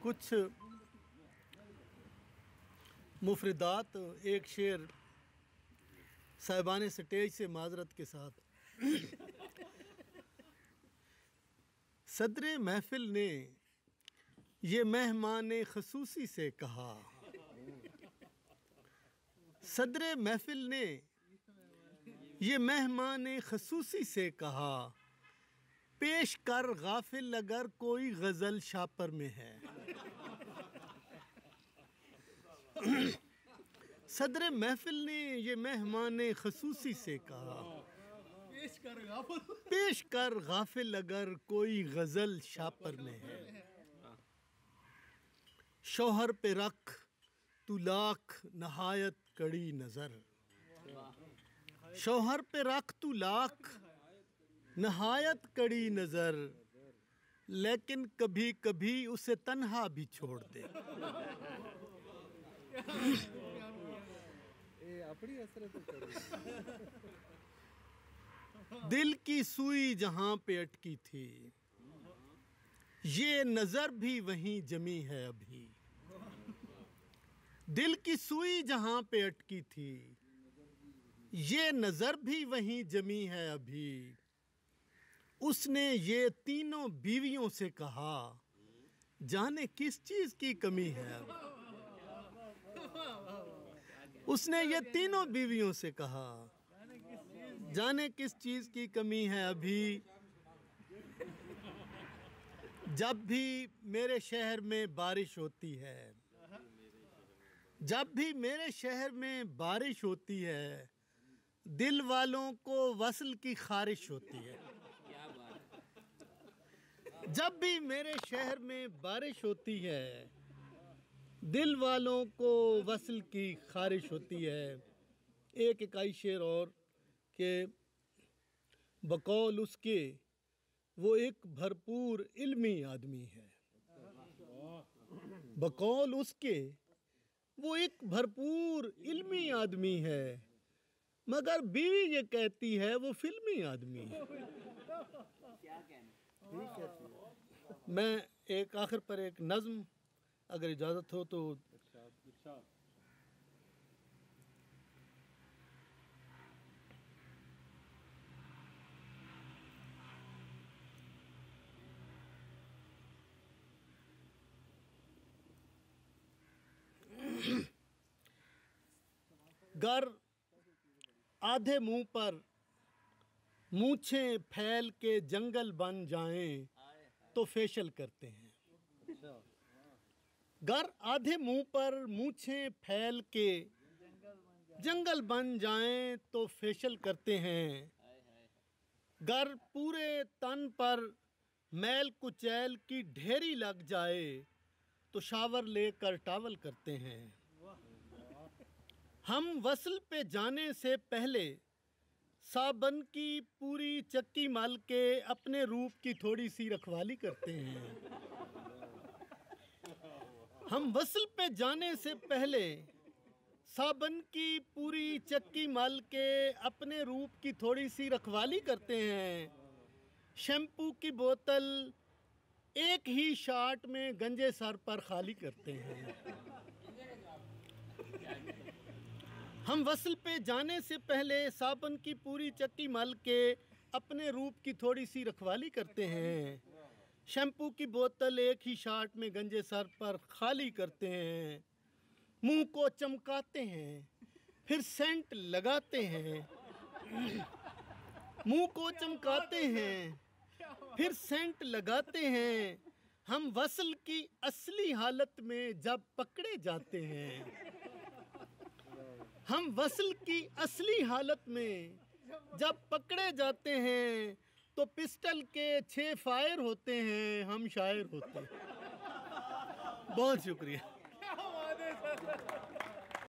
कुछ मुफरदात, एक शेर साहिबान स्टेज से माजरत के साथ। सदर महफिल ने ये मेहमान खसूसी से कहा, सदर महफिल ने ये मेहमान खसूसी से कहा, पेश कर गाफिल अगर कोई गज़ल शापर में है। सदर महफिल ने ये मेहमान खसूसी से कहा, पेश कर गाफिल अगर कोई गज़ल शापर में है। शौहर पे रख तू लाख नहायत कड़ी नज़र, शौहर पे रख तू लाख नहायत कड़ी नज़र, लेकिन कभी कभी उसे तन्हा भी छोड़ दे। दिल की सुई जहां पे अटकी थी, ये नज़र भी वहीं जमी है अभी। दिल की सुई जहां पे अटकी थी, ये नज़र भी वहीं जमी है अभी। उसने ये तीनों बीवियों से कहा, जाने किस चीज़ की कमी है अब। उसने ये तीनों बीवियों से कहा, जाने किस चीज़ की कमी है अभी। जब भी मेरे शहर में बारिश होती है, जब भी मेरे शहर में बारिश होती है, दिल वालों को वस्ल की ख़ारिश होती है। जब भी मेरे शहर में बारिश होती है, दिल वालों को वस्ल की ख़ारिश होती है। एक इकाई शेर और के बकौल उसके वो एक भरपूर इल्मी आदमी है। बकौल उसके वो एक भरपूर इल्मी आदमी है, मगर बीवी ये कहती है वो फिल्मी आदमी है। मैं एक आखिर पर एक नज़्म अगर इजाज़त हो तो। गर आधे मुंह पर मूछें फैल के जंगल बन जाएं तो फेशियल करते हैं। गर आधे मुंह पर मूछें फैल के जंगल बन जाएं तो फेशियल करते हैं। गर पूरे तन पर मैल कुचैल की ढेरी लग जाए तो शावर लेकर टावल करते हैं। हम वस्ल पे जाने से पहले साबन की पूरी चक्की मल के अपने रूप की थोड़ी सी रखवाली करते हैं। हम वस्ल पे जाने से पहले साबन की पूरी चक्की मल के अपने रूप की थोड़ी सी रखवाली करते हैं। शैम्पू की बोतल एक ही शॉट में गंजे सर पर खाली करते हैं। हम वस्ल पे जाने से पहले साबन की पूरी चक्की मल के अपने रूप की थोड़ी सी रखवाली करते हैं। शैम्पू की बोतल एक ही शॉट में गंजे सर पर खाली करते हैं। मुंह को चमकाते हैं, फिर सेंट लगाते हैं। मुंह को चमकाते हैं, फिर सेंट लगाते हैं। हम वस्ल की असली हालत में जब पकड़े जाते हैं। हम वस्ल की असली हालत में जब पकड़े जाते हैं तो पिस्टल के 6 फायर होते हैं, हम शायर होते हैं। बहुत शुक्रिया।